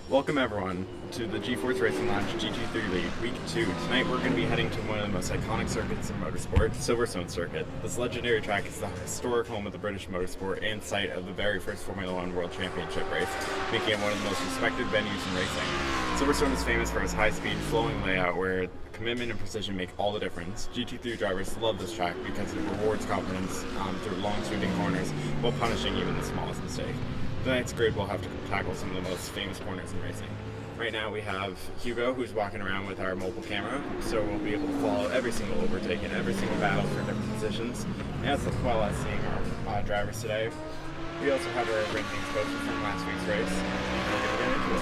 Welcome everyone to the G-Force Racing Lounge GT3 League Week 2. Tonight we're going to be heading to one of the most iconic circuits in motorsport, Silverstone Circuit. This legendary track is the historic home of the British motorsport and site of the very first Formula One World Championship race, making it one of the most respected venues in racing. Silverstone is famous for its high-speed, flowing layout where commitment and precision make all the difference. GT3 drivers love this track because it rewards confidence through long sweeping corners while punishing even the smallest mistake. Tonight's grid will have to tackle some of the most famous corners in racing. Right now we have Hugo, who's walking around with our mobile camera, so we'll be able to follow every single overtake and every single battle for different positions, as well as seeing our drivers today. We also have our rankings posted from last week's race, and we're going to get into it.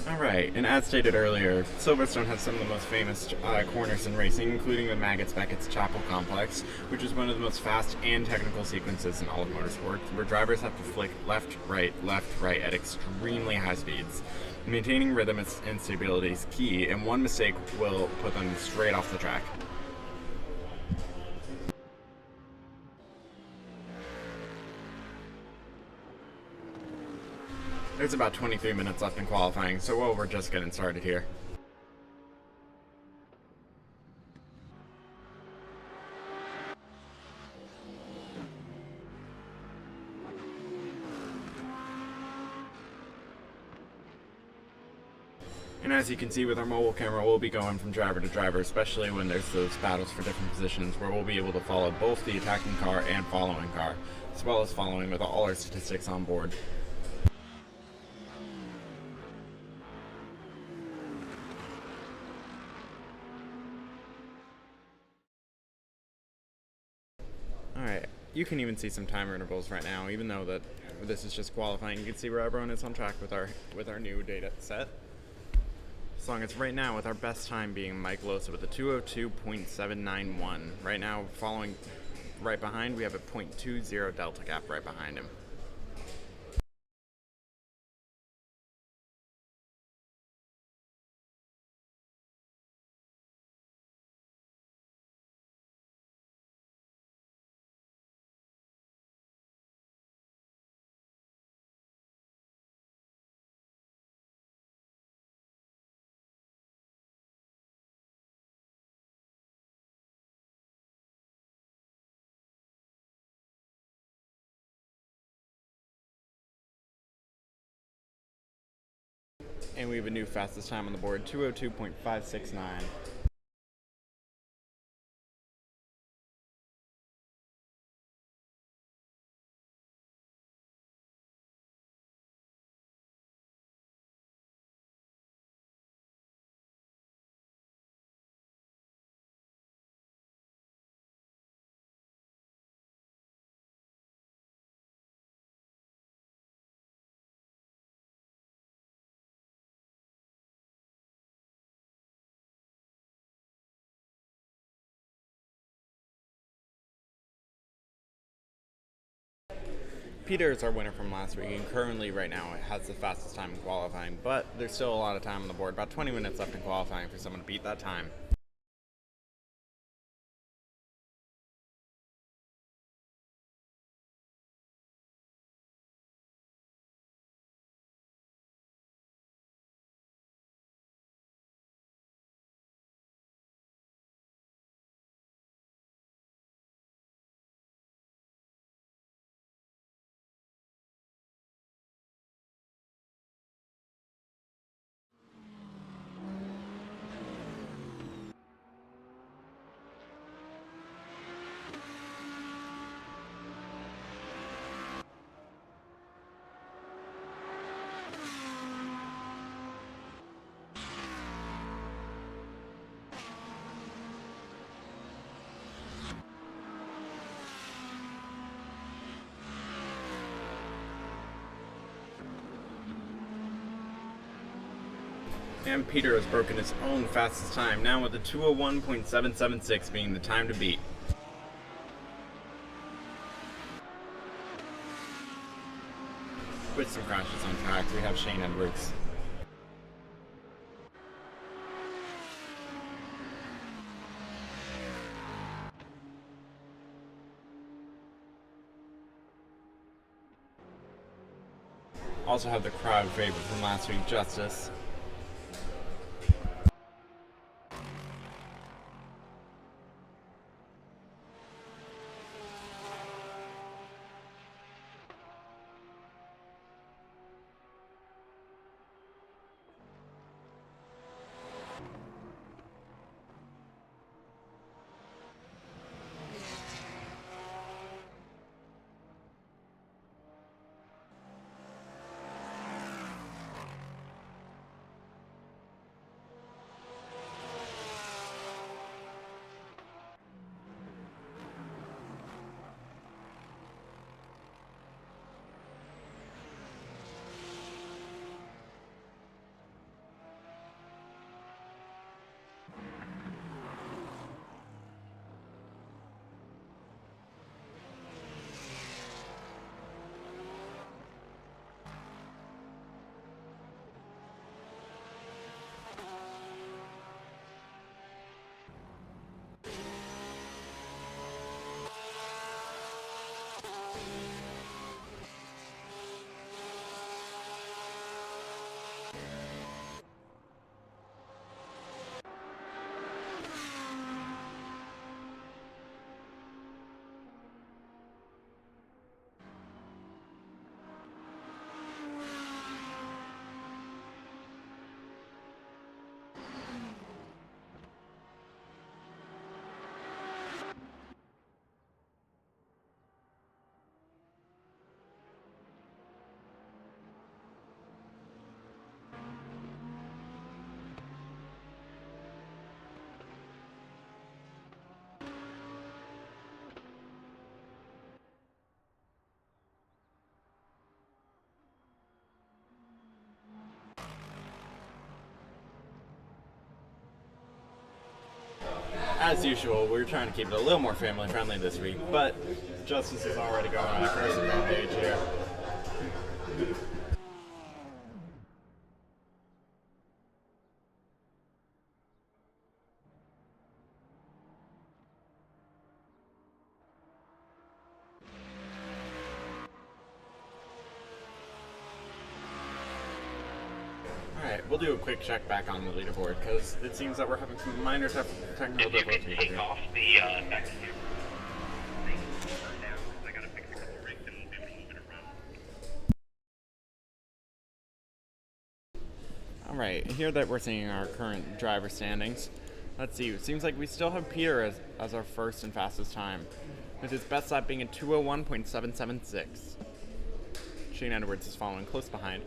Alright, and as stated earlier, Silverstone has some of the most famous corners in racing, including the Maggots Beckett's Chapel Complex, which is one of the most fast and technical sequences in all of motorsport, where drivers have to flick left, right at extremely high speeds. Maintaining rhythm and stability is key, and one mistake will put them straight off the track. There's about 23 minutes left in qualifying, so we're just getting started here. And as you can see with our mobile camera, we'll be going from driver to driver, especially when there's those battles for different positions, where we'll be able to follow both the attacking car and following car, as well as following with all our statistics on board. Alright, you can even see some timer intervals right now, even though that this is just qualifying. You can see where everyone is on track with our new data set. As long as right now with our best time being Mike Losa with a 202.791. Right now, following right behind, we have a .20 delta gap right behind him. And we have a new fastest time on the board, 2:02.569. Peter is our winner from last week, and currently, right now, it has the fastest time in qualifying, but there's still a lot of time on the board, about 20 minutes left in qualifying for someone to beat that time. And Peter has broken his own fastest time, now with a 2:01.776 being the time to beat. With some crashes on track, we have Shane Edwards. Also have the crowd favorite from last week, Justice. As usual, we're trying to keep it a little more family friendly this week, but Justice is already going on a first advantage here. Alright, we'll do a quick check back on the leaderboard because it seems that we're having some minor technical difficulties here. Off the back. Alright, here that we're seeing our current driver standings. Let's see, it seems like we still have Peter as our first and fastest time, with his best lap being a 2:01.776. Shane Edwards is following close behind,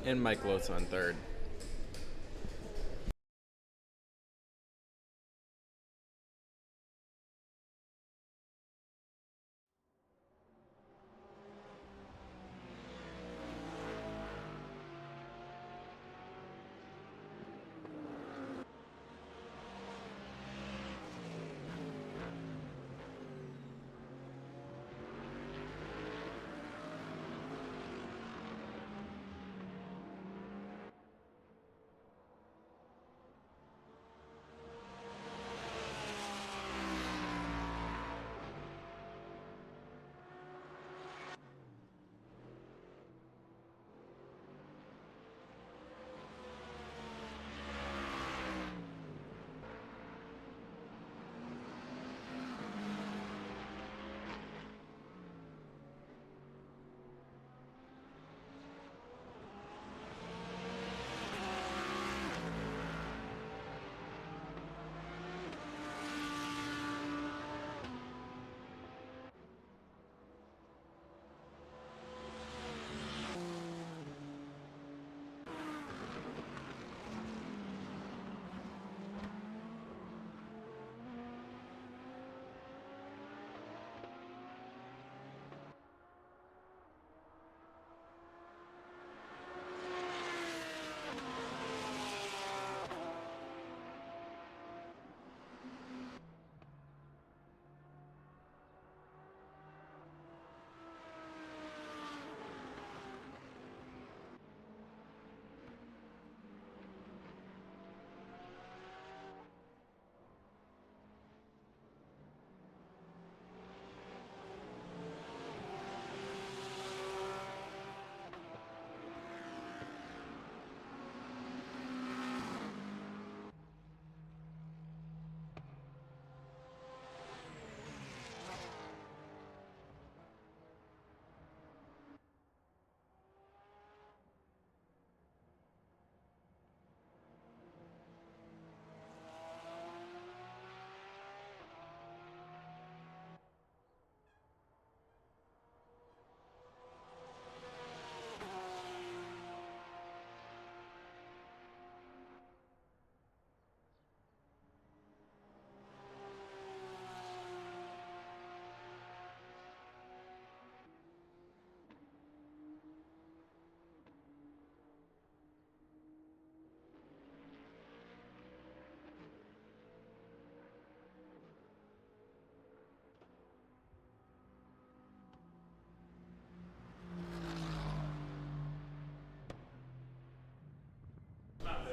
and Mike Losa in third.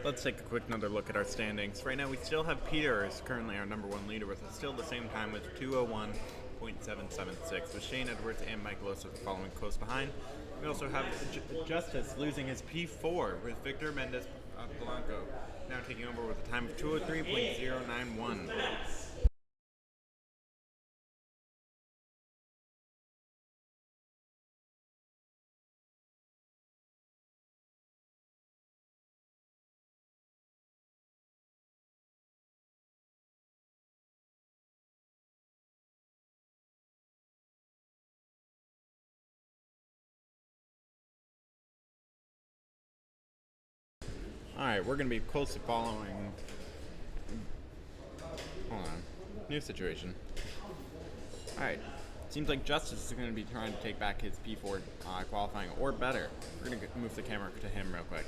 Let's take a quick another look at our standings. Right now we still have Peter as currently our number one leader with still the same time with 2:01.776, with Shane Edwards and Mike Losa following close behind. We also have Justice losing his P4 with Victor Mendez Blanco now taking over with a time of 2:03.091. Alright, we're going to be closely following. Hold on. New situation. Alright. Seems like Justice is going to be trying to take back his P4 qualifying or better. We're going to move the camera to him real quick.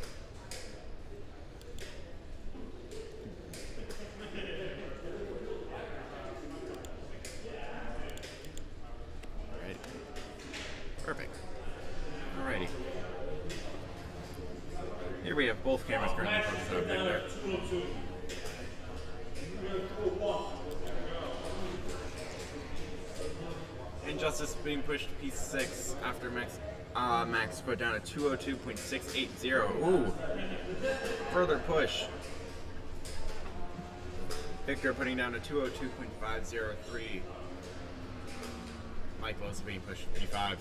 Alright. Perfect. Alrighty. Here we have both cameras currently focused on Victor. Injustice being pushed to P6 after Max put down a 2:02.680. Ooh! Further push. Victor putting down a 2:02.503. Mike Losa being pushed to P5.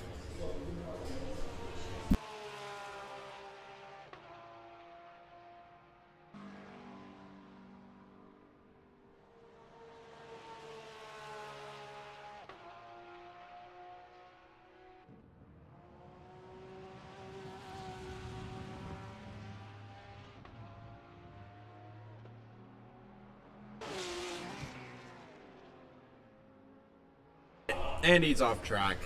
And he's off track.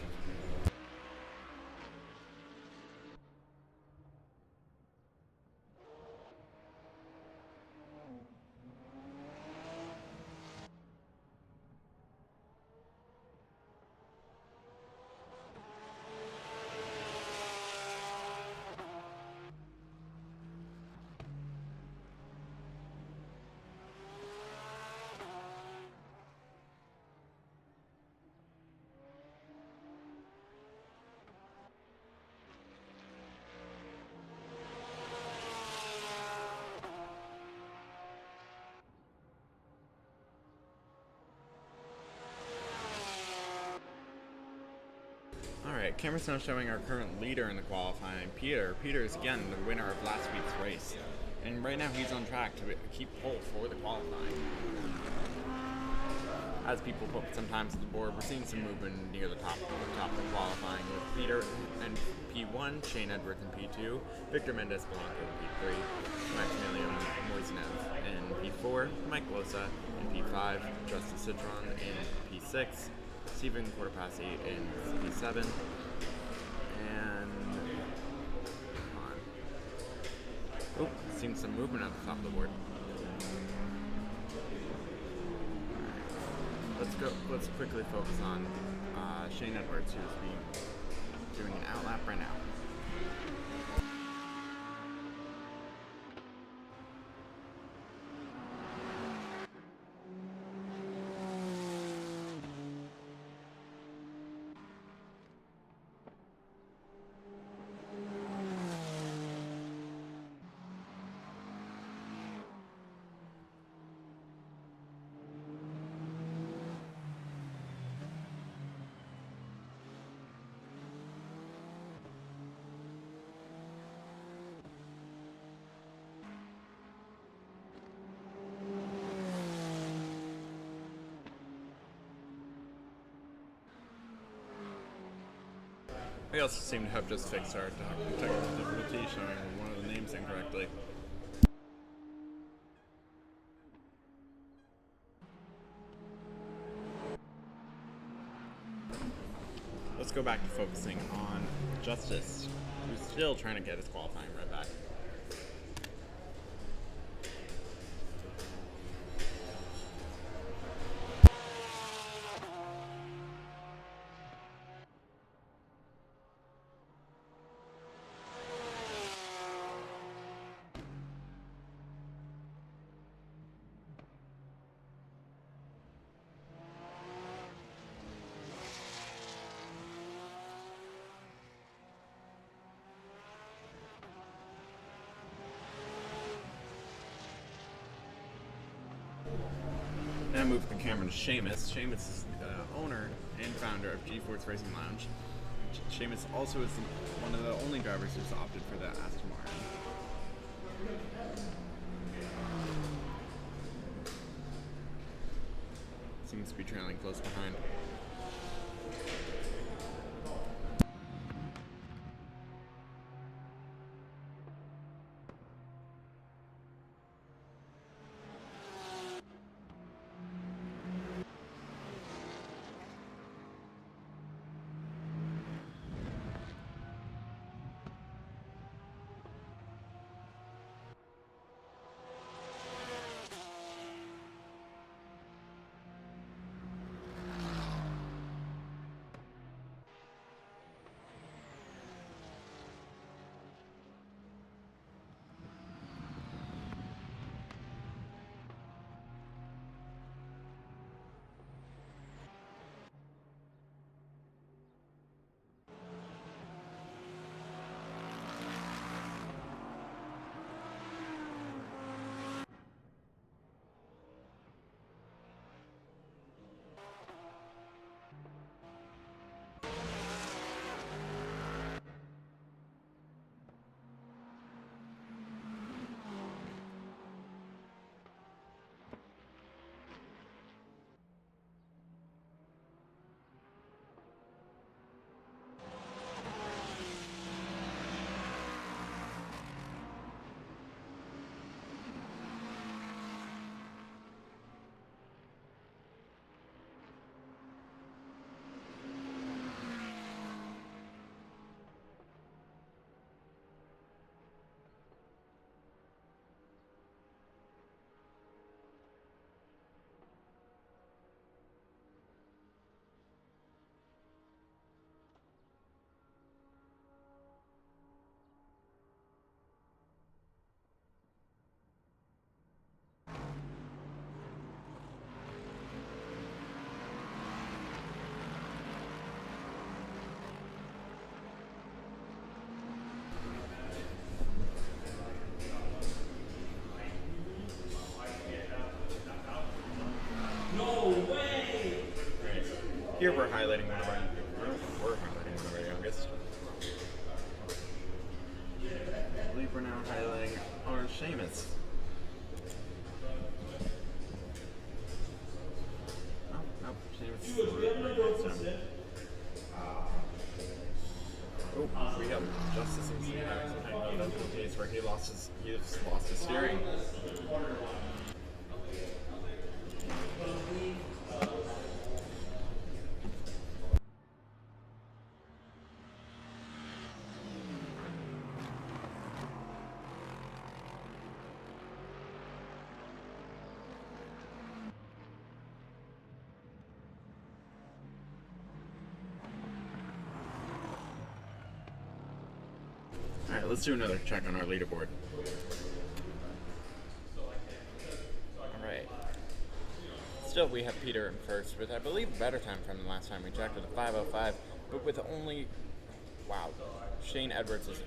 Alright, camera's now showing our current leader in the qualifying, Peter. Peter is again the winner of last week's race. And right now he's on track to keep pole for the qualifying. As people put sometimes at the board, we're seeing some movement near the top of the qualifying with Peter in P1, Shane Edwards in P2, Victor Mendez Blanco in P3, Maximilian Moisenev in P4, Mike Losa in P5, Justice Citron in P6, Stephen Cortopassi in P7, and come on. Oh, seeing some movement at the top of the board. Let's quickly focus on Shane Edwards, who's doing an outlap right now. We also seem to have just fixed our technical difficulty, showing one of the names incorrectly. Let's go back to focusing on Justice, who's still trying to get his qualifying right back. Now move the camera to Seamus. Seamus is the owner and founder of G4 Racing Lounge. Seamus also is one of the only drivers who's opted for the Aston Martin. Seems to be trailing close behind. here we're highlighting one of our youngest. I believe we're now highlighting our Seamus. Oh, Seamus is right. Oh, we have Justice in some case where he lost his steering. Alright, let's do another check on our leaderboard. Alright. Still, we have Peter in first with, I believe, a better time from the last time we checked with a 5:05, but with only, wow, Shane Edwards is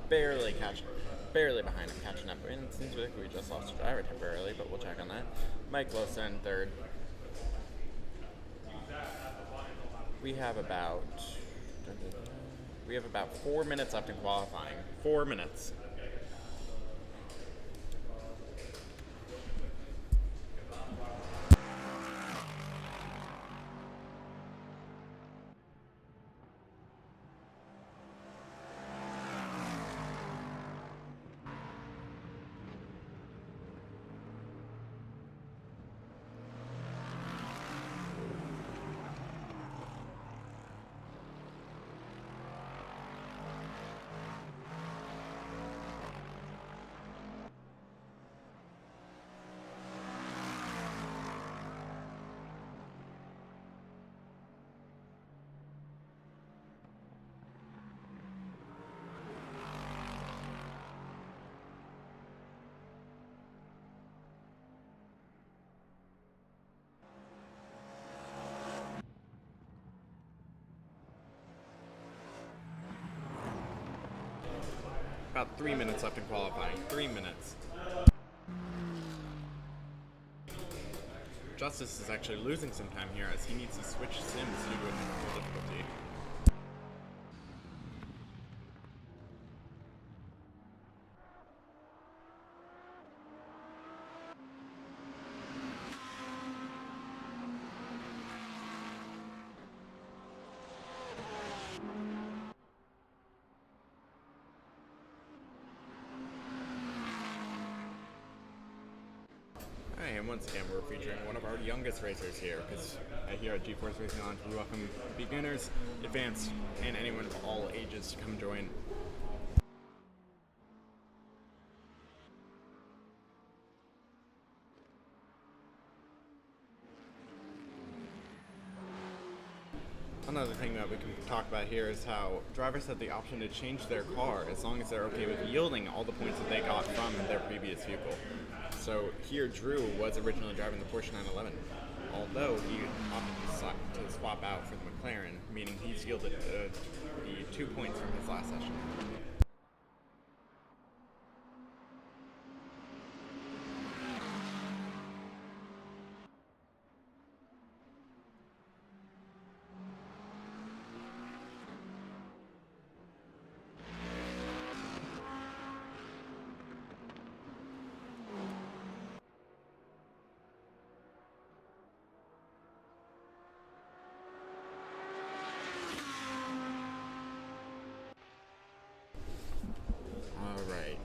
barely behind him, catching up. And it seems like we just lost a driver temporarily, but we'll check on that. Mike Losa in third. We have about 4 minutes left in qualifying. 4 minutes. About 3 minutes left in qualifying. 3 minutes. Justice is actually losing some time here as he needs to switch sims due to a technical difficulty. And once again, we're featuring one of our youngest racers here, because here at G4 Racing Lounge, we welcome beginners, advanced, and anyone of all ages to come join. Another thing that we can talk about here is how drivers have the option to change their car as long as they're okay with yielding all the points that they got from their previous vehicle. So here, Drew was originally driving the Porsche 911, although he opted to swap out for the McLaren, meaning he's yielded the 2 points from his last session.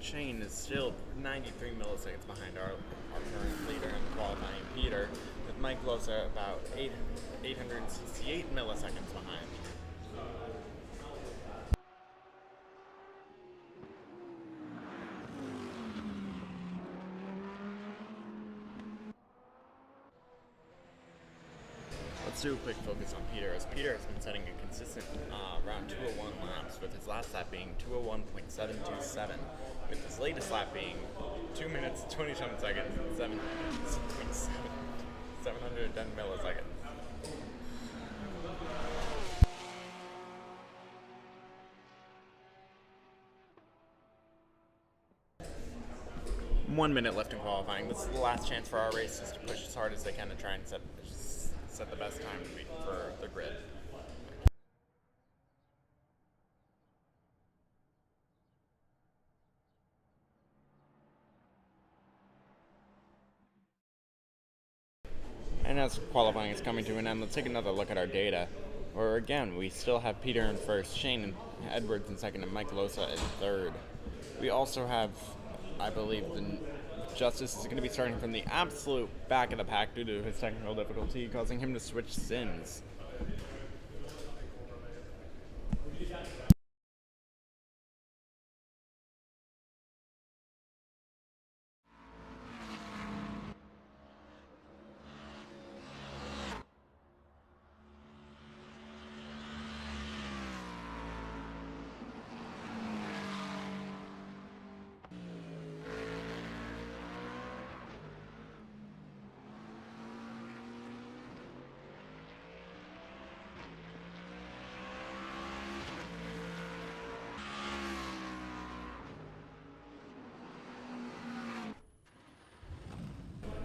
Shane is still 93 milliseconds behind our current leader in qualifying, Peter, with Mike Losa about 868 milliseconds behind. Let's do a quick focus on Peter, as Peter has been setting a consistent around 201 laps, with his last lap being 201.727, with his latest lap being 2 minutes, 27 seconds, 710 milliseconds. "1 minute left in qualifying. This is the last chance for our racers to push as hard as they can to try and set the best time for the grid. And as qualifying is coming to an end, let's take another look at our data. Where again, we still have Peter in first, Shane and Edwards in second, and Mike Losa in third. We also have, I believe, the Justice is going to be starting from the absolute back of the pack due to his technical difficulty, causing him to switch sims.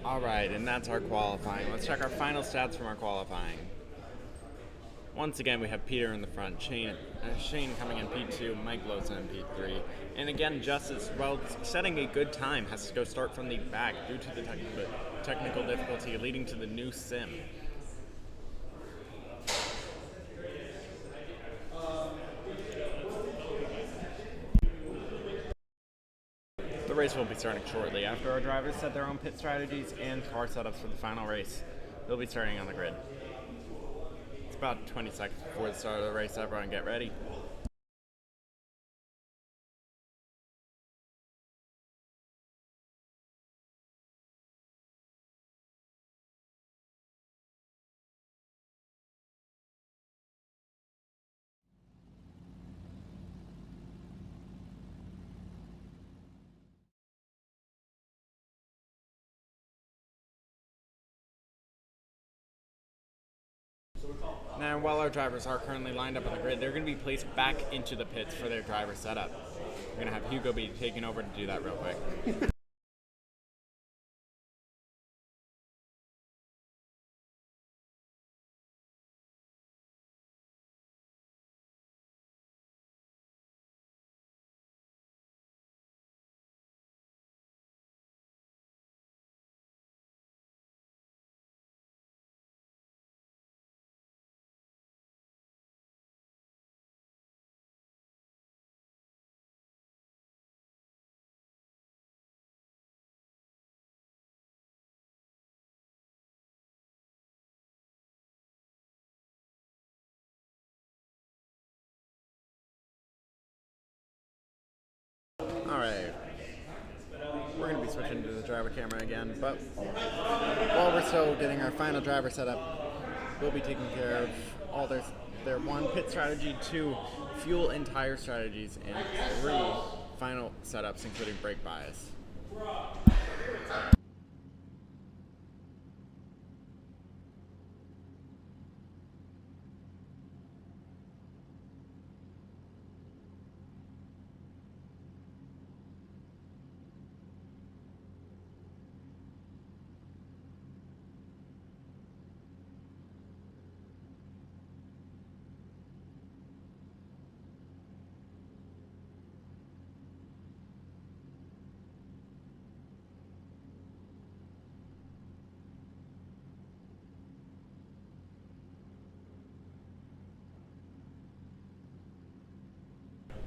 Alright, and that's our qualifying. Let's check our final stats from our qualifying. Once again, we have Peter in the front, Shane coming in P2, Mike Losa in P3. And again, Justice, while setting a good time, has to go start from the back due to the technical difficulty leading to the new sim. The race will be starting shortly after our drivers set their own pit strategies and car setups for the final race. They'll be starting on the grid. It's about 20 seconds before the start of the race. Everyone get ready. Now, while our drivers are currently lined up on the grid, they're going to be placed back into the pits for their driver setup. We're going to have Hugo be taking over to do that real quick. Alright, we're going to be switching to the driver camera again, but while we're still getting our final driver set up, we'll be taking care of all their one, pit strategy, two, fuel and tire strategies, and three, final setups, including brake bias.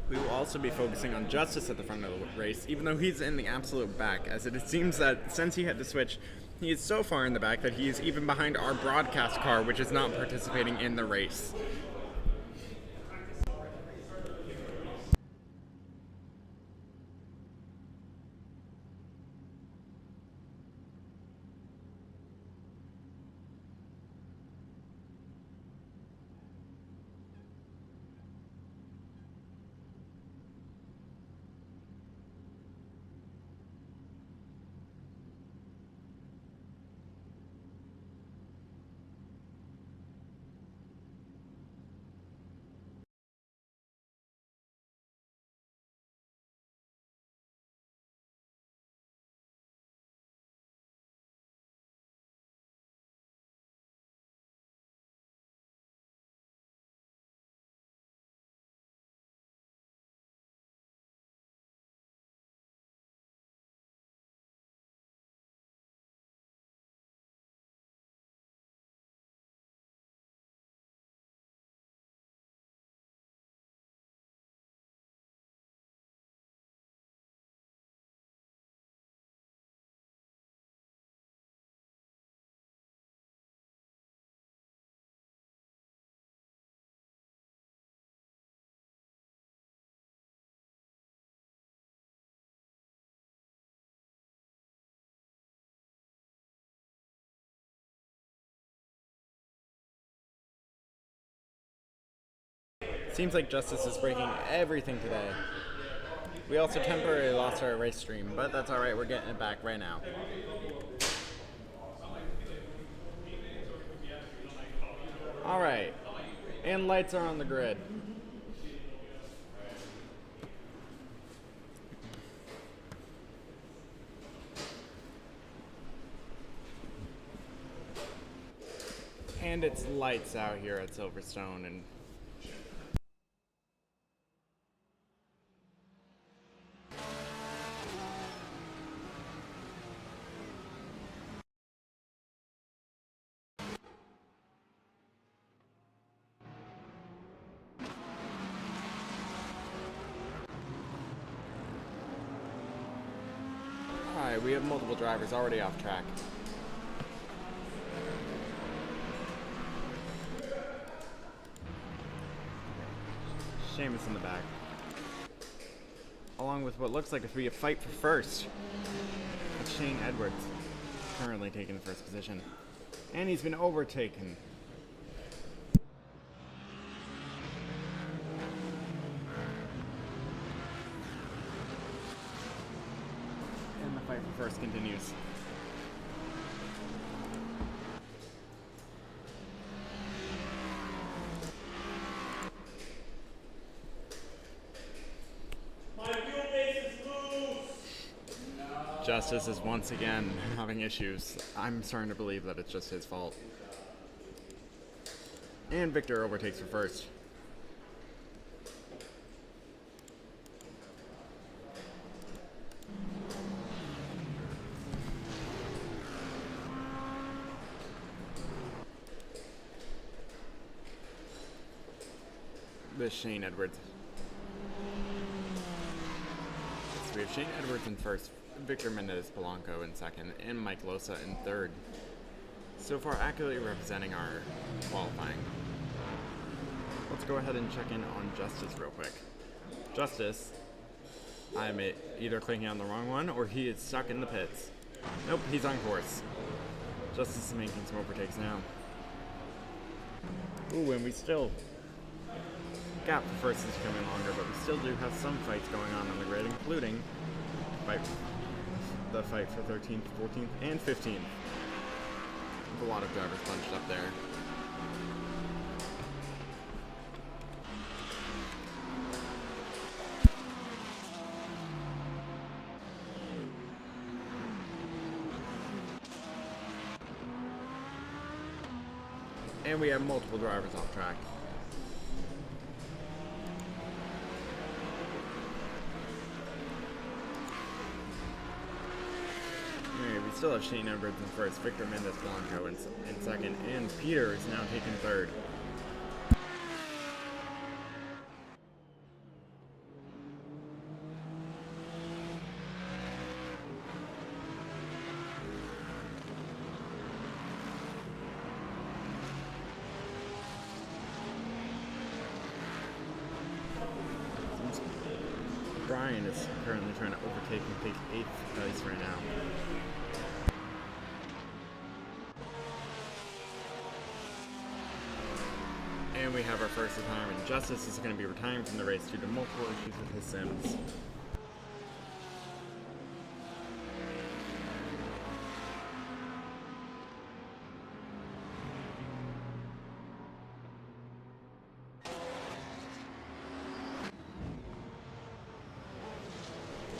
We will also be focusing on Justice at the front of the race, even though he's in the absolute back, as it seems that since he had to switch, he is so far in the back that he is even behind our broadcast car, which is not participating in the race. Seems like Justice is breaking everything today. We also temporarily lost our race stream, but that's alright, we're getting it back right now. Alright, and lights are on the grid. And it's lights out here at Silverstone, and alright, we have multiple drivers already off track. Seamus in the back, along with what looks like to be a fight for first. It's Shane Edwards, currently taking the first position, and he's been overtaken. And the fight for first continues. Justice is once again having issues. I'm starting to believe that it's just his fault. And Victor overtakes for first. This Shane Edwards. So we have Shane Edwards in first, Victor Mendez Polanco in second, and Mike Losa in third. So far, accurately representing our qualifying. Let's go ahead and check in on Justice real quick. Justice, I'm either clicking on the wrong one or he is stuck in the pits. Nope, he's on course. Justice is making some overtakes now. Ooh, and we still... gap for first is becoming longer, but we still do have some fights going on the grid, including the fight for 13th, 14th, and 15th. There's a lot of drivers bunched up there. And we have multiple drivers off track. We still have Shane Edwards in first, Victor Mendez Blanco in second, and Peter is now taking third. Brian is currently trying to overtake and take 8th place right now. And we have our first retirement. Justice is going to be retiring from the race due to multiple issues with his sims.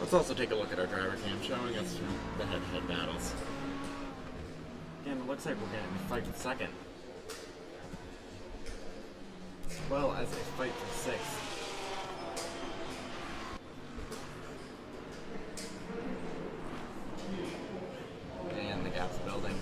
Let's also take a look at our driver cam showing us the head-to-head battles. Again, it looks like we're getting a fight for second, as well as a fight for sixth. And the gap's building.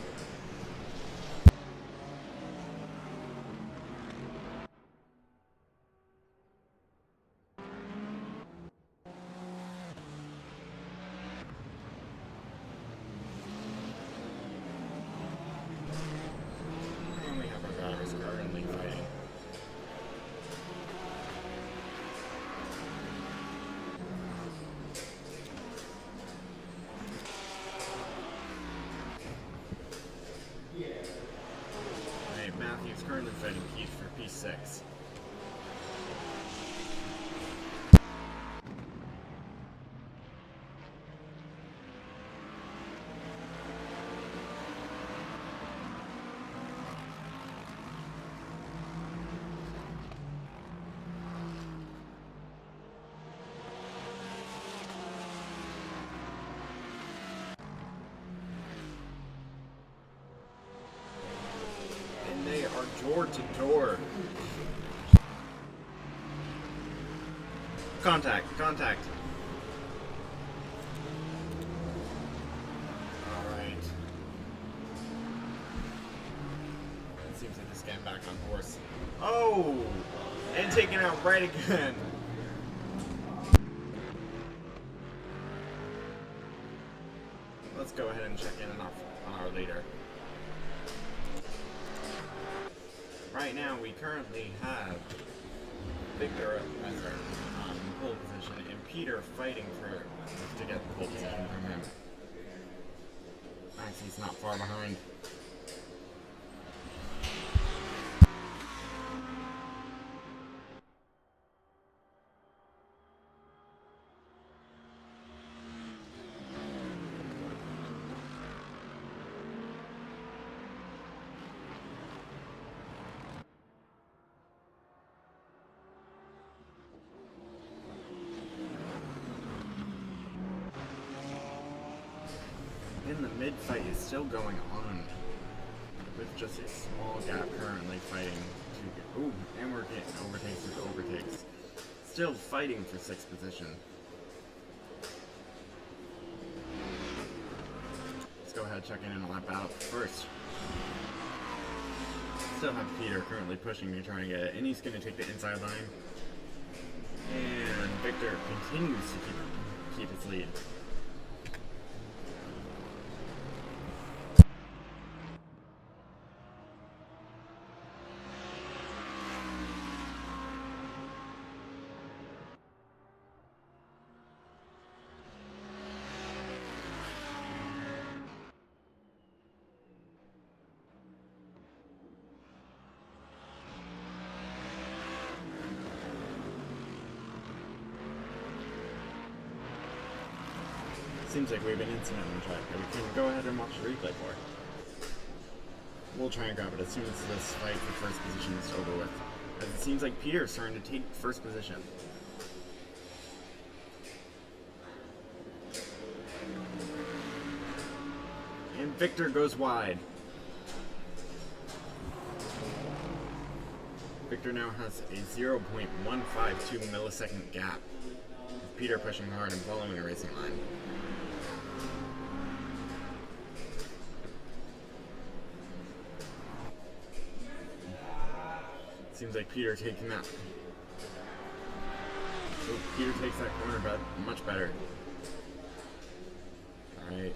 to door. Contact. Alright. It seems like he's getting back on course. Oh! And taken out right again. Let's go ahead and check in on our leader. Right now, we currently have Victor as our pole position, and Peter fighting to get the pole position from him. Maxie's not far behind. And the mid-fight is still going on, with just a small gap currently fighting to get... Ooh, and we're getting overtakes. Still fighting for 6th position. Let's go ahead checking in on that battle first. Still have Peter currently pushing me, trying to get it, and he's going to take the inside line. And Victor continues to keep his lead. Seems like we have an incident on the track that we can go ahead and watch the replay for. We'll try and grab it as soon as this fight for 1st position is over with. As it seems like Peter's starting to take 1st position. And Victor goes wide. Victor now has a 0.152 millisecond gap, with Peter pushing hard and following the racing line. Seems like Peter taking that. Oh, Peter takes that corner but much better. Alright.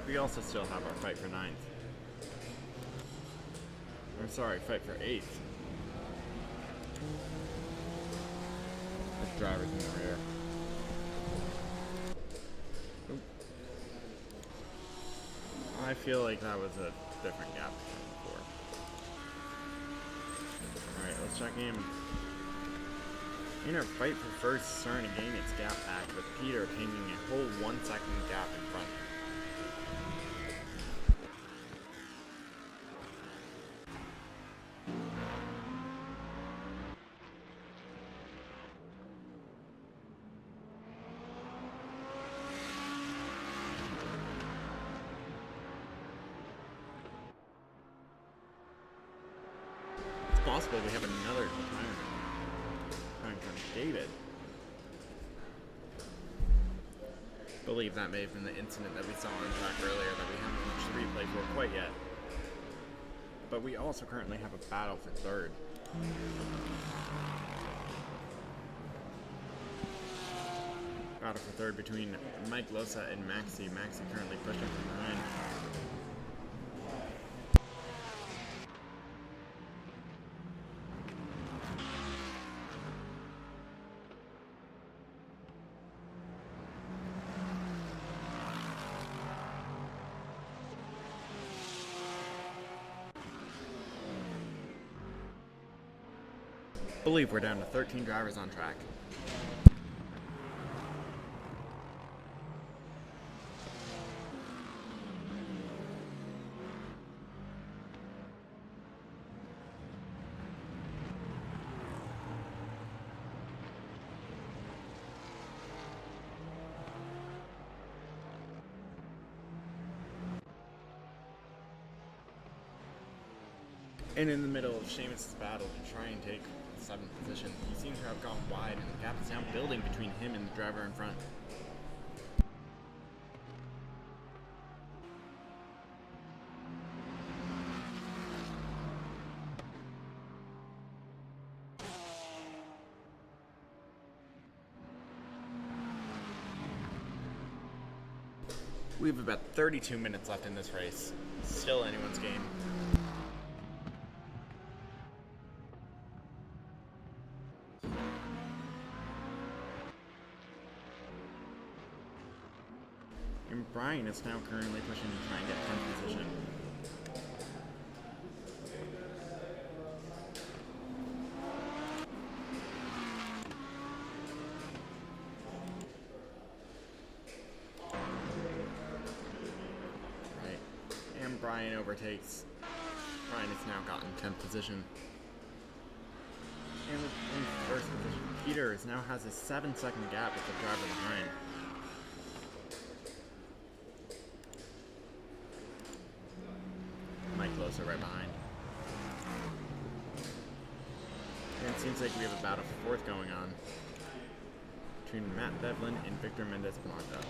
We also still have our fight for 9th. Or sorry, fight for 8th. The driver's in the rear. Oop. I feel like that was a different gap than before. Alright, let's check in. In our fight for 1st, starting to gain its gap back, with Peter taking a whole 1 second gap in front. Possible we have another retirement coming from David. I believe that may have been the incident that we saw on track earlier that we haven't watched the replay for quite yet. But we also currently have a battle for 3rd. Battle for 3rd between Mike Losa and Maxie. Maxie currently pushing from behind. believe we're down to 13 drivers on track. And in the middle of Seamus's battle to try and take 7th position, he seems to have gone wide, and the gap is now building between him and the driver in front. We have about 32 minutes left in this race. Still anyone's game. And Brian is now currently pushing to try and get 10th position. Right. And Brian overtakes. Brian has now gotten 10th position. And in first position, Peter now has a 7-second gap with the driver behind. Closer right behind. And it seems like we have about a 4th going on between Matt Devlin and Victor Mendez-Blanco.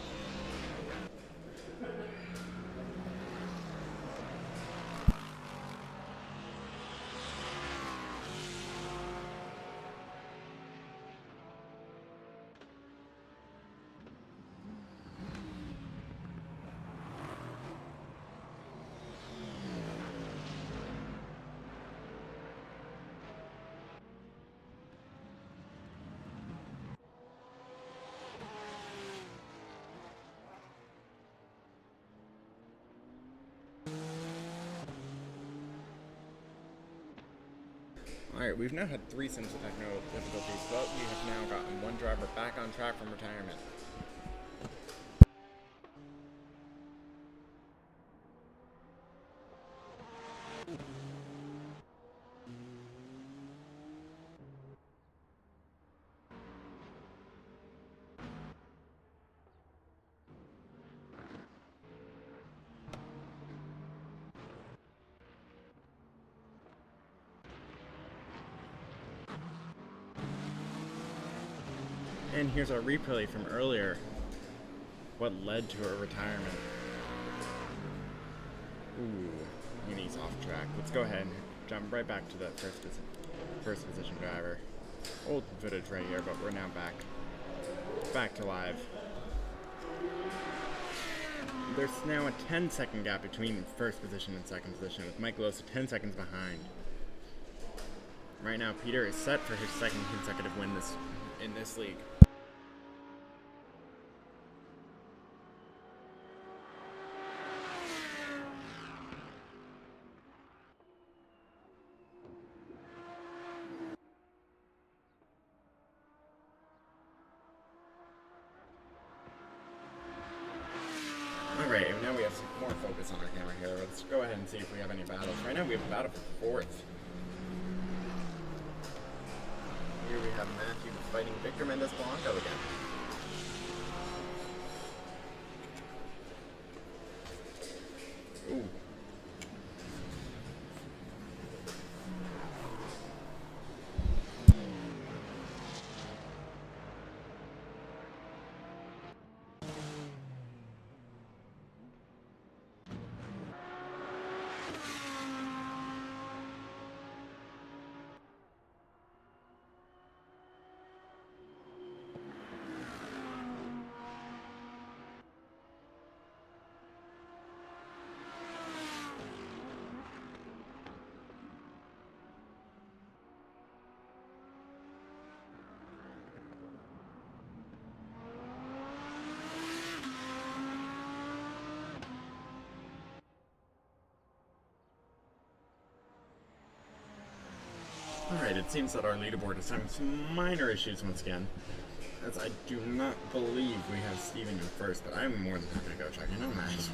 Alright, we've now had 3 sims with technical difficulties, but we have now gotten 1 driver back on track from retirement. And here's our replay from earlier. What led to her retirement? Ooh, and he's off track. Let's go ahead and jump right back to that first position driver. Old footage right here, but we're now back to live. There's now a 10-second gap between first position and second position, with Mike Losa 10 seconds behind. Right now, Peter is set for his 2nd consecutive win in this league. Alright, now we have some more focus on our camera here. Let's go ahead and see if we have any battles. Right now we have a battle for 4th. Here we have Matthew fighting Victor Mendez-Blanco again. Ooh. Alright, it seems that our leaderboard is having some minor issues once again, as I do not believe we have Steven in first, but I'm more than happy to go check in on that.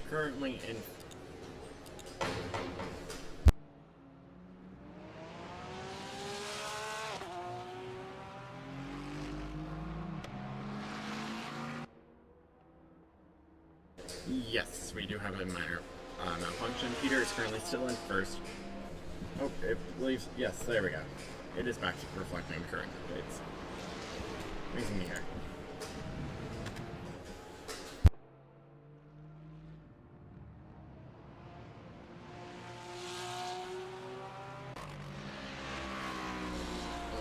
Currently in... Yes, we do have a minor malfunction. Peter is currently still in first. Oh, it believes... Yes, there we go. It is back to reflecting current updates. Amazing to hear.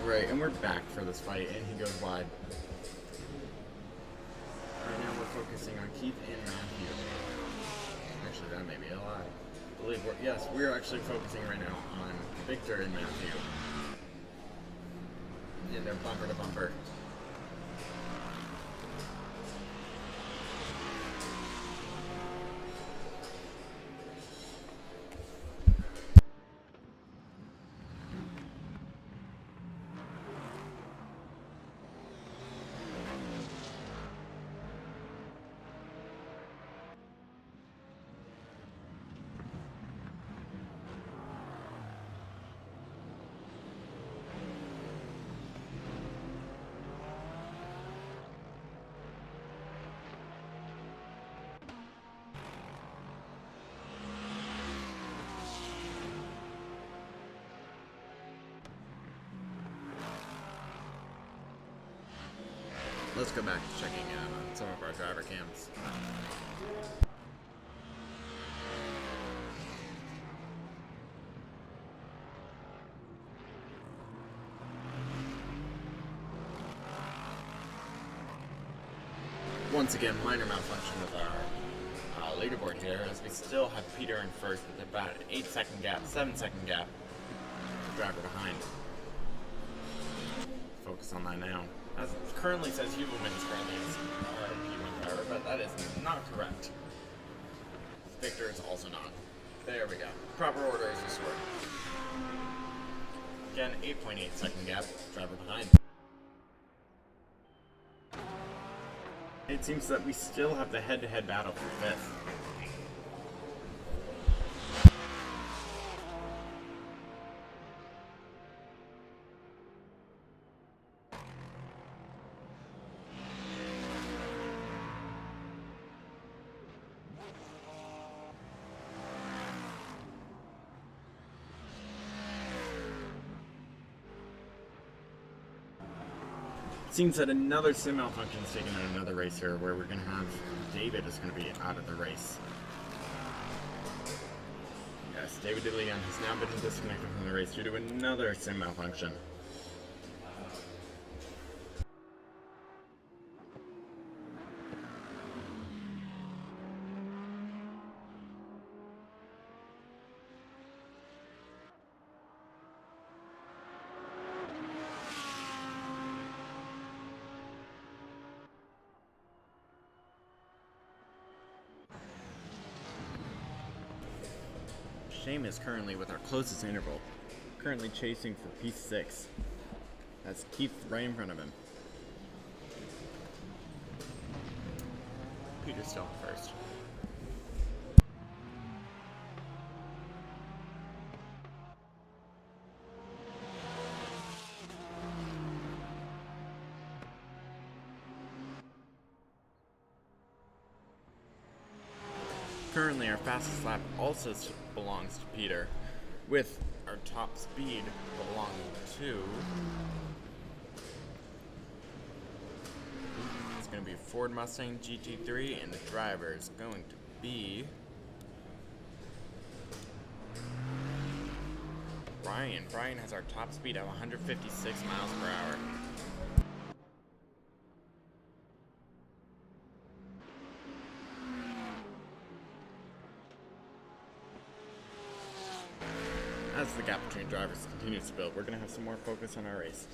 Alright, and we're back for this fight, and he goes wide. Right now we're focusing on Keith and Matthew. Actually, that may be a lie. I believe we're actually focusing right now on Victor and Matthew. And they're bumper to bumper. Let's go back to checking on some of our driver cams. Once again, minor malfunction with our leaderboard here, as we still have Peter in first with about an 8-second gap, 7-second gap. Driver behind. Focus on that now. As it currently says, Huberman is currently our P1 driver, but that is not correct. Victor is also not. There we go. Proper order is restored. Again, 8.8 second gap, driver behind. It seems that we still have the head-to-head battle for fifth. Seems that another sim malfunction is taken in another race here, where we're going to have David is going to be out of the race. Yes, David DeLeon has now been disconnected from the race due to another sim malfunction. Shame is currently with our closest interval, currently chasing for P6. That's Keith right in front of him. Peter's still first. Currently, our fastest lap also belongs to Peter, with our top speed belonging to... It's going to be a Ford Mustang GT3, and the driver is going to be... Brian. Brian has our top speed at 156 miles per hour. As the gap between drivers continues to build, we're going to have some more focus on our race.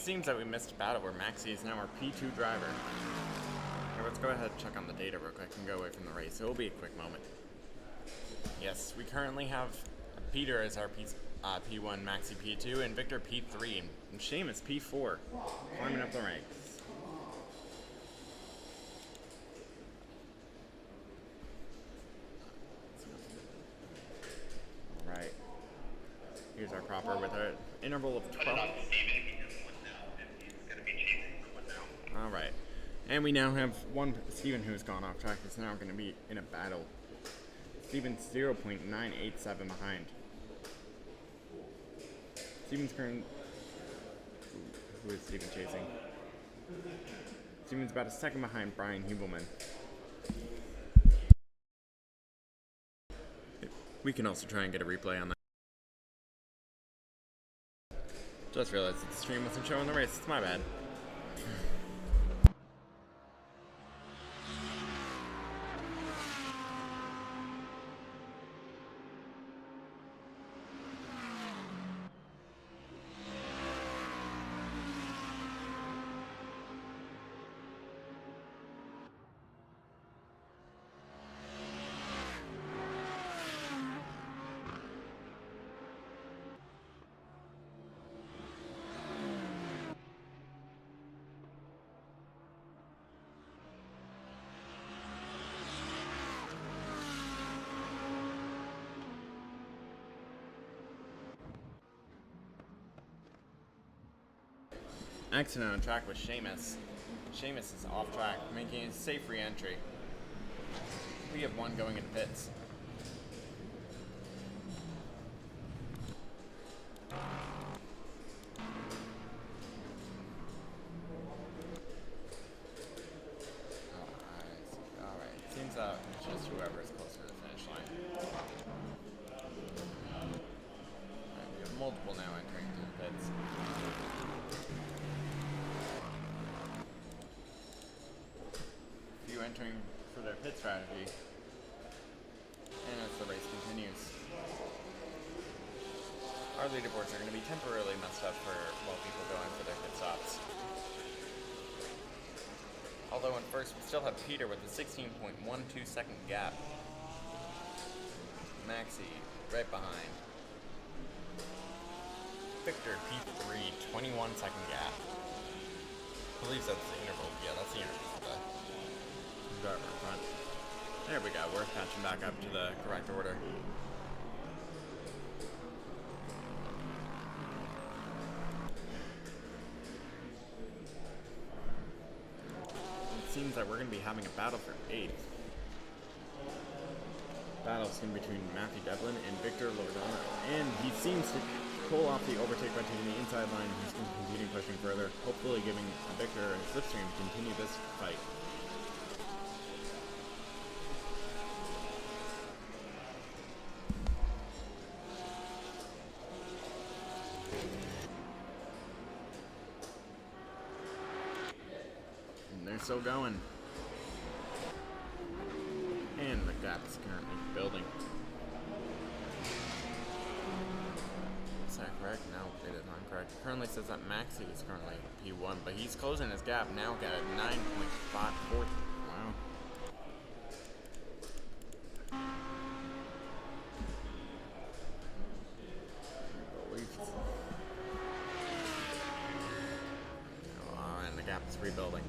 seems that we missed a battle where Maxi is now our P2 driver. Okay, let's go ahead and check on the data real quick and go away from the race. It will be a quick moment. Yes, we currently have Peter as our P1, Maxi P2, and Victor P3, and Seamus P4, climbing up the ranks. Alright, here's our cropper with an interval of 12. Alright, and we now have Steven who's gone off track, is now going to be in a battle. Steven's 0.987 behind. Steven's current. Who is Steven chasing? Steven's about a second behind Brian Hubelman. We can also try and get a replay on that. Just realized that the stream wasn't showing the race. It's my bad. Accident on track with Seamus. Seamus is off track, making a safe re-entry. We have one going into pits. Alright. Seems just whoever is closer to the finish line. We have multiple now entering into the pits. Entering for their pit strategy, and as the race continues, our leaderboards are going to be temporarily messed up while people go in for their pit stops. Although in first we still have Peter with a 16.12 second gap. Maxi right behind. Victor P3, 21 second gap. I believe that's the interval. Yeah, that's the interval for the driver in front. There we go, we're catching back up to the correct order. It seems that we're going to be having a battle for 8th. Battle's going to be between Matthew Devlin and Victor Loredana, and he seems to pull off the overtake by taking the inside line. He's going to continue pushing further, hopefully giving Victor a slipstream to continue this fight. Still going. And the gap is currently building. Is that correct? No, it is not correct. It currently says that Maxi is currently P1, but he's closing his gap now, got a 9.54. Wow. Oh, and the gap is rebuilding.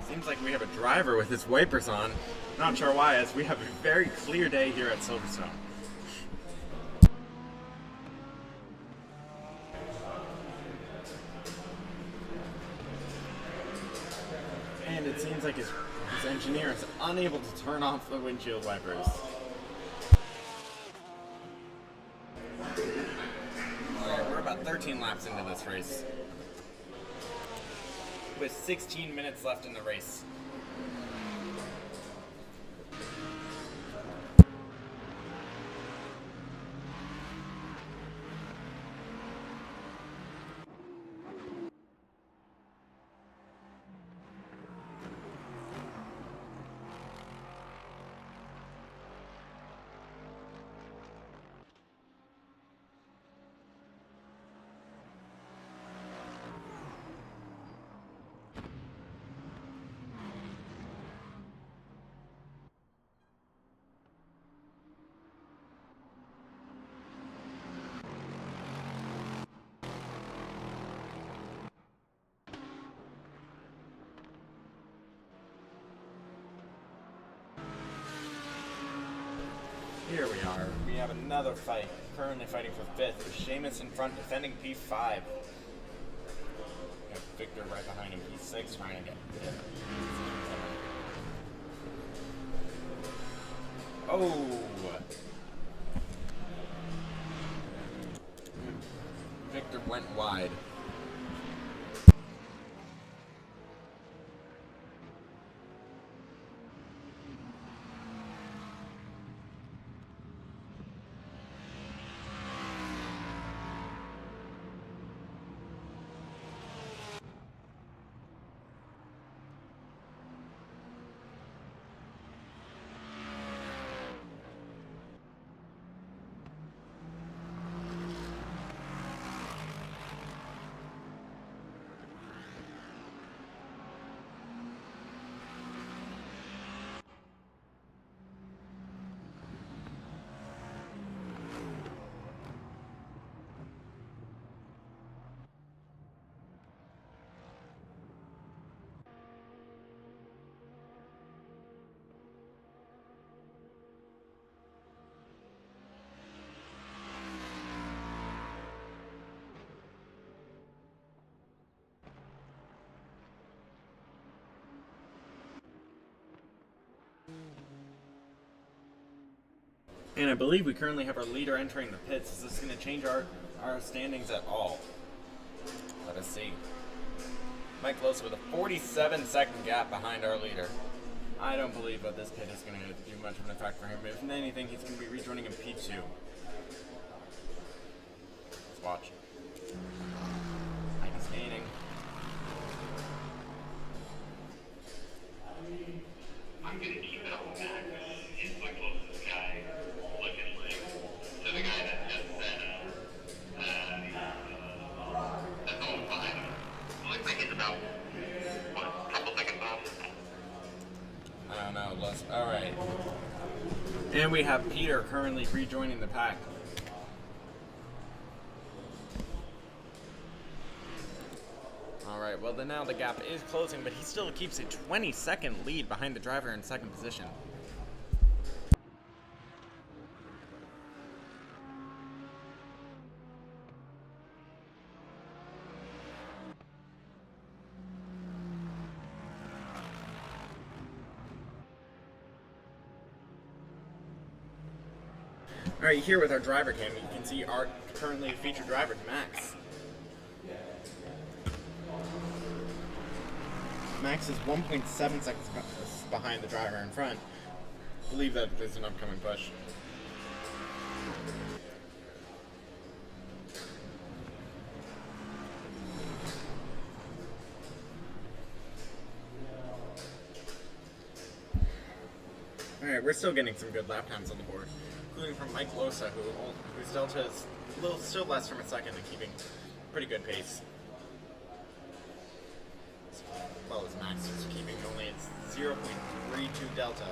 Seems like we have a driver with his wipers on. Not sure why, as we have a very clear day here at Silverstone. And it seems like his engineer is unable to turn off the windshield wipers. Alright, we're about 13 laps into this race. with 16 minutes left in the race. Here we are. We have another fight. Currently fighting for 5th with Seamus in front, defending P5. We have Victor right behind him, P6, trying to get him. Oh! Victor went wide. And I believe we currently have our leader entering the pits. Is this going to change our standings at all? Let us see. Mike Losa with a 47-second gap behind our leader. I don't believe that this pit is going to do much of an effect for him. If anything, he's going to be rejoining in P2. Let's watch. Mike is gaining. I'm going to keep it up with Max. He's my closest guy. Looking like to the guy that just said, that's all fine. Looks like it's about, what, a couple seconds off? I don't know. Alright. And we have Peter currently rejoining the pack. Alright, well then now the gap is closing, but he still keeps a 20-second lead behind the driver in second position. Alright, here with our driver cam, you can see our currently featured driver, Max. Max is 1.7 seconds behind the driver in front. I believe that there's an upcoming push. Alright, we're still getting some good lap times on the board, including from Mike Losa, whose delta is still less from a second and keeping pretty good pace. As well as Max is keeping only its 0.32 delta.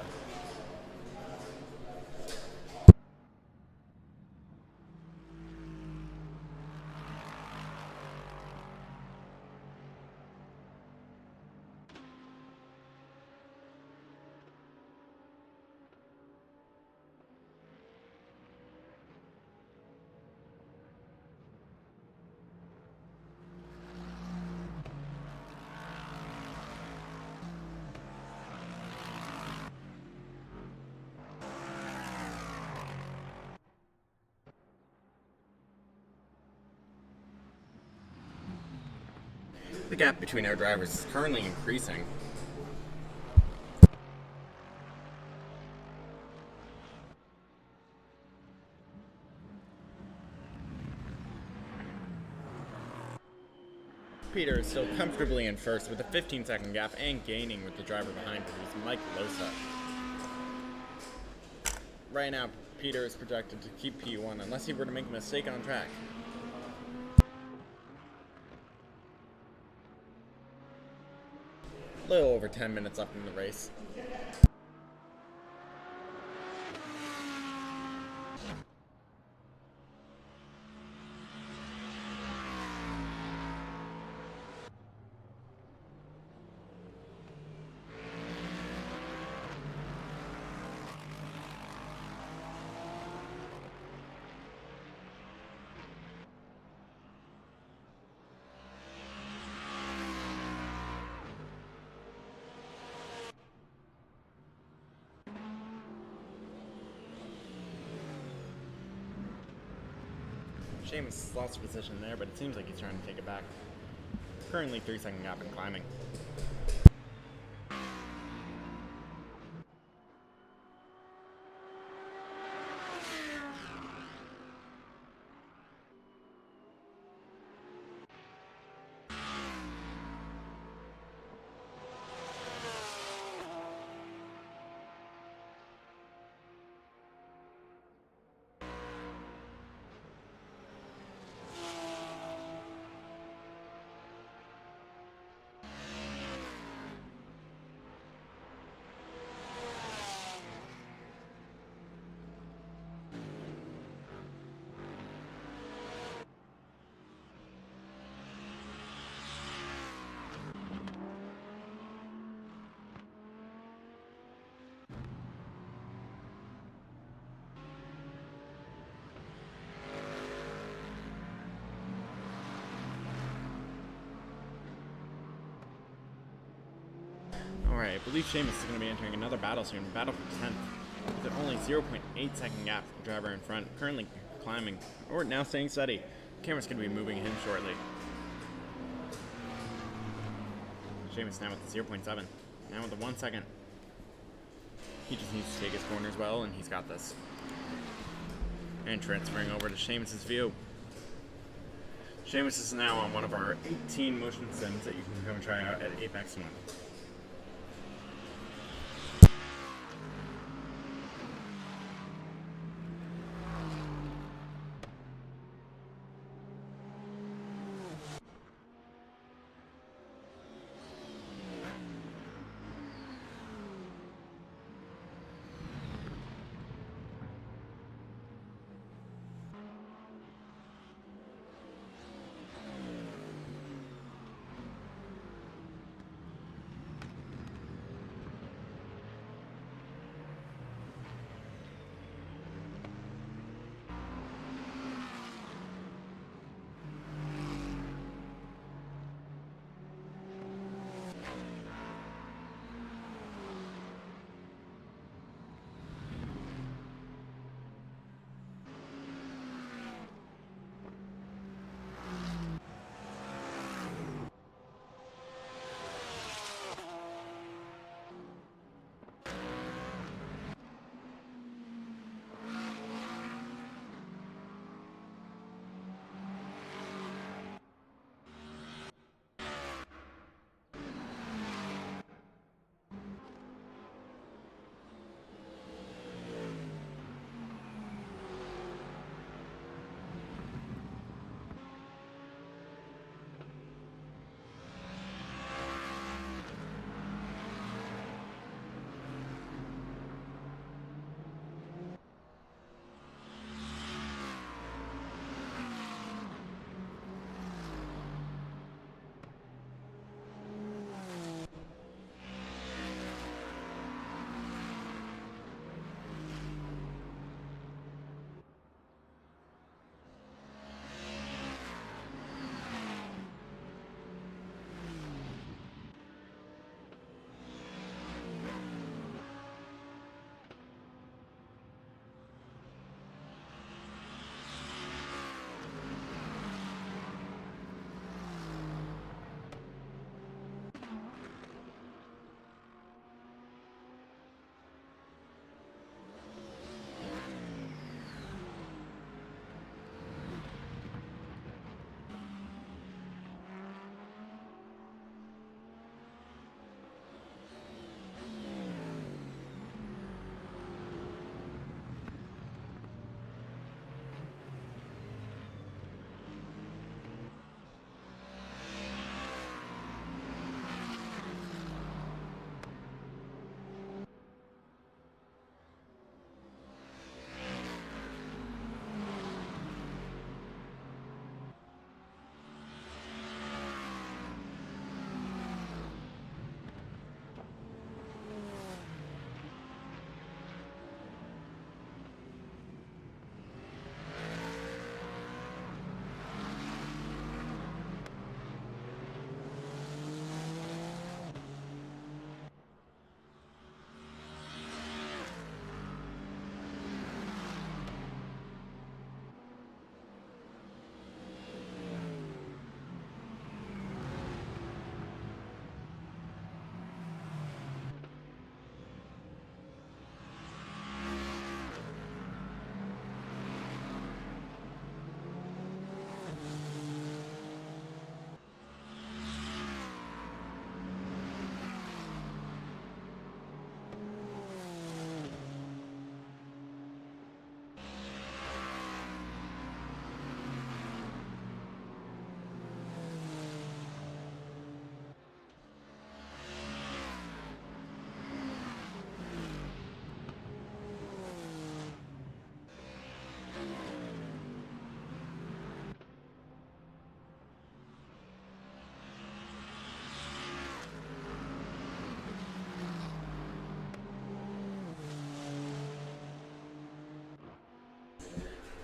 The gap between our drivers is currently increasing. Peter is still comfortably in first with a 15-second gap and gaining with the driver behind him, who's Mike Losa. Right now, Peter is projected to keep P1 unless he were to make a mistake on track. A little over 10 minutes left in the race. Seamus lost position there, but it seems like he's trying to take it back. Currently 3-second gap and climbing. Alright, I believe Seamus is going to be entering another battle soon, battle for 10th, with only 0.8 second gap for the driver in front, currently climbing, or now staying steady. The camera's going to be moving him shortly. Seamus now with the 0.7, now with the 1 second. He just needs to take his corners well, and he's got this. And transferring over to Seamus' view. Seamus is now on one of our 18 motion sims that you can come and try out at Apex One.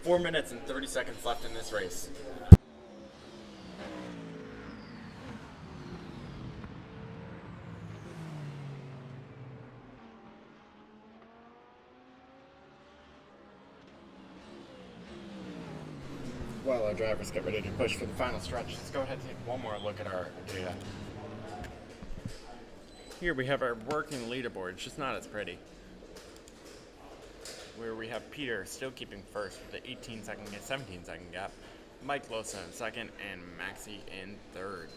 4 minutes and 30 seconds left in this race. While our drivers get ready to push for the final stretch, let's go ahead and take one more look at our data. Here we have our working leaderboard, it's just not as pretty. Where we have Peter still keeping first with the 17 second gap, Mike Losa in second, and Maxi in third.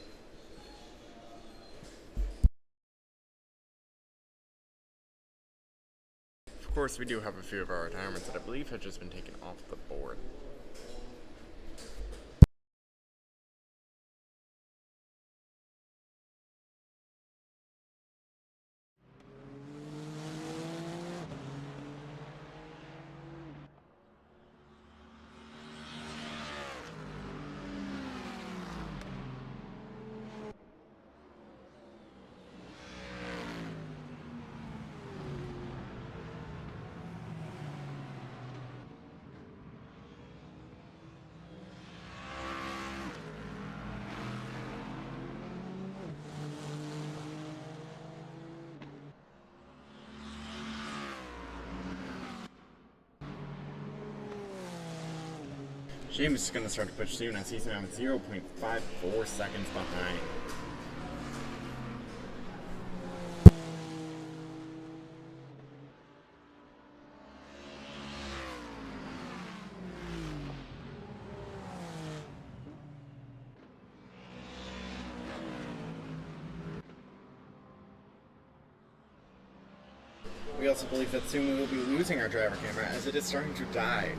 Of course, we do have a few of our retirements that I believe have just been taken off the board. James is going to start to push soon as he's now 0.54 seconds behind. We also believe that soon we will be losing our driver camera as it is starting to die.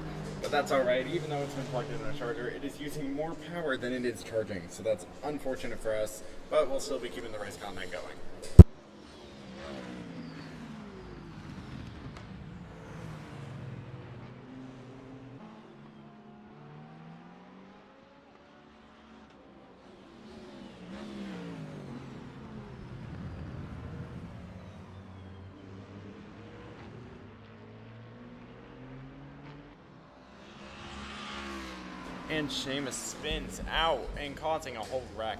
But that's alright, even though it's been plugged in a charger, it is using more power than it is charging, so that's unfortunate for us, but we'll still be keeping the race content going. And Seamus spins out and causing a whole wreck.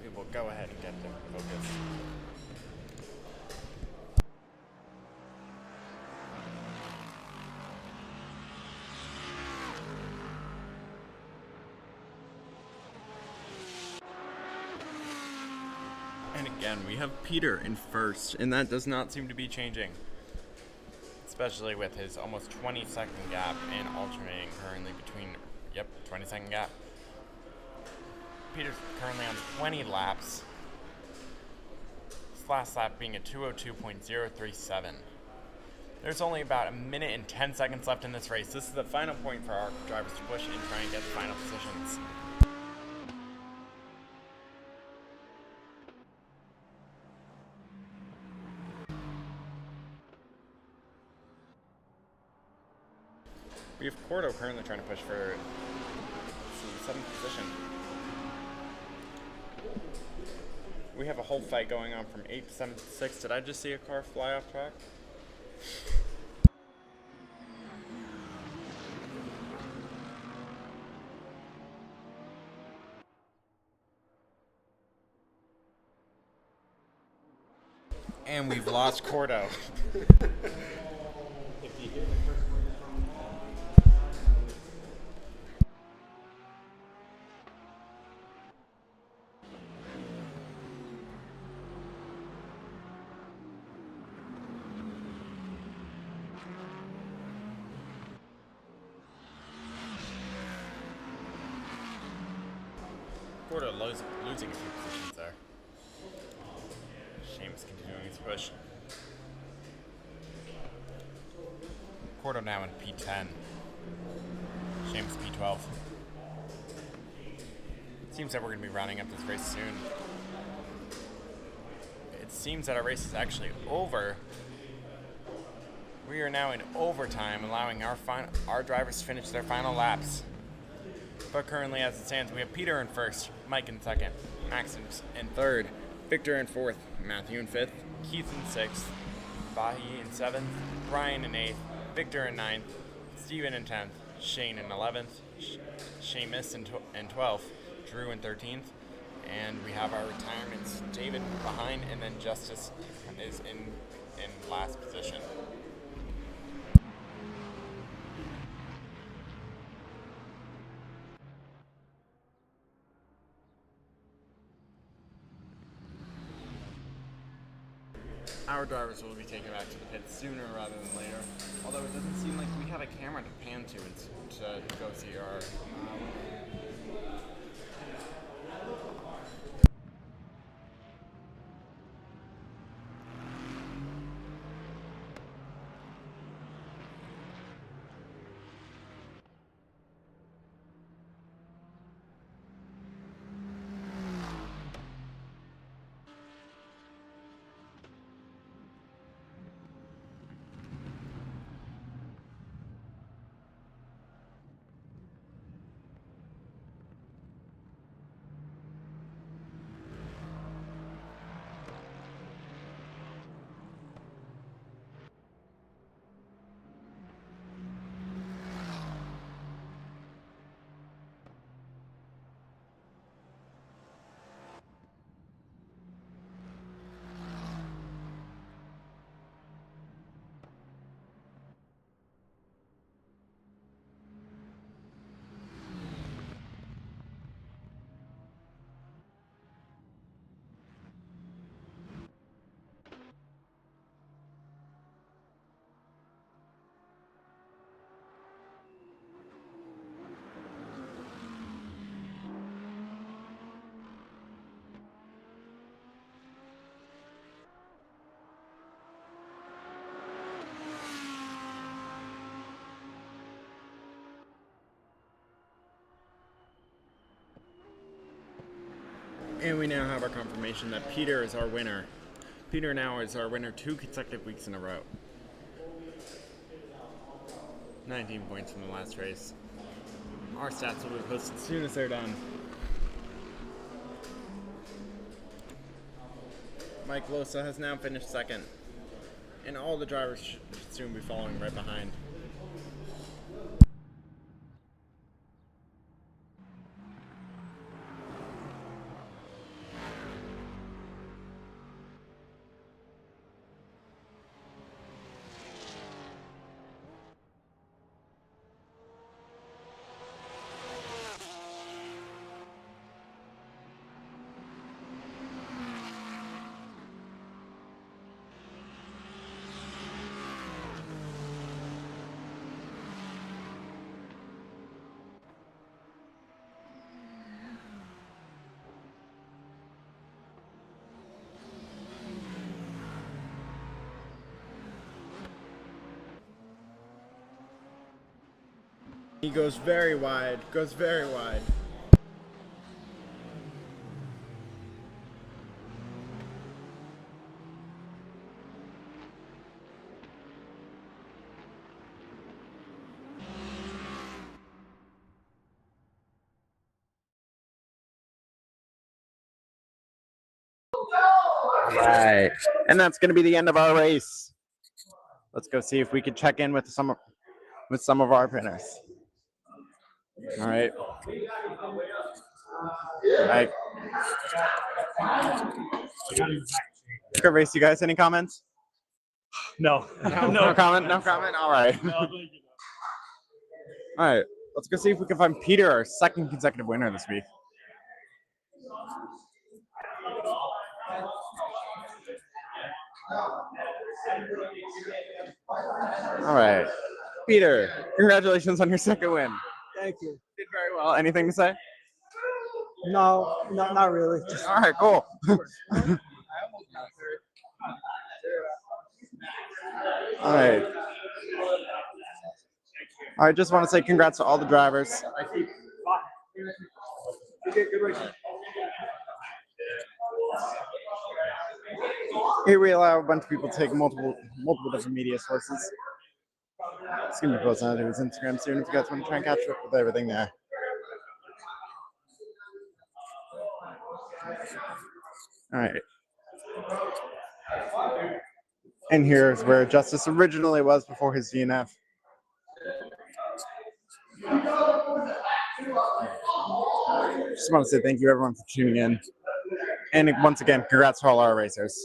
We will go ahead and get them focused. And again, we have Peter in first, and that does not seem to be changing. Especially with his almost 20-second gap and alternating currently between, 20-second gap. Peter's currently on 20 laps. His last lap being a 2:02.037. There's only about a minute and 10 seconds left in this race. This is the final point for our drivers to push and try and get the final positions. We have Cordo currently trying to push for the 7th position. We have a whole fight going on from 8th, 7th, 6th. Did I just see a car fly off track? And we've lost Cordo. Cordo losing a few positions there. Seamus continuing his push. Cordo now in P10. Seamus P12. Seems that we're going to be rounding up this race soon. it seems that our race is actually over. We are now in overtime, allowing our drivers to finish their final laps. But currently, as it stands, we have Peter in first, Mike in second, Max in third, Victor in fourth, Matthew in fifth, Keith in sixth, Bahi in seventh, Brian in eighth, Victor in ninth, Steven in 10th, Shane in 11th, Seamus in 12th, Drew in 13th, and we have our retirements, David behind, and then Justice is in last position. Our drivers will be taken back to the pits sooner rather than later, although it doesn't seem like we have a camera to pan to go see our And we now have our confirmation that Peter is our winner. Peter now is our winner 2 consecutive weeks in a row. 19 points from the last race. Our stats will be posted as soon as they're done. Mike Losa has now finished second, and all the drivers should soon be following right behind. He goes very wide, Right. And that's going to be the end of our race. Let's go see if we can check in with some of our winners. All right. Good race, you guys. Any comments? No. No comment. All right. All right. Let's go see if we can find Peter, our second consecutive winner this week. All right. Peter, congratulations on your second win. Thank you. Did very well. Anything to say? No, not really. All right, cool. All right. I just want to say congrats to all the drivers. Here we allow a bunch of people to take multiple different media sources. It's gonna be posted on his Instagram soon if you guys want to try and catch up with everything there. All right. And here's where Justice originally was before his DNF. Just want to say thank you everyone for tuning in. And once again, congrats to all our racers.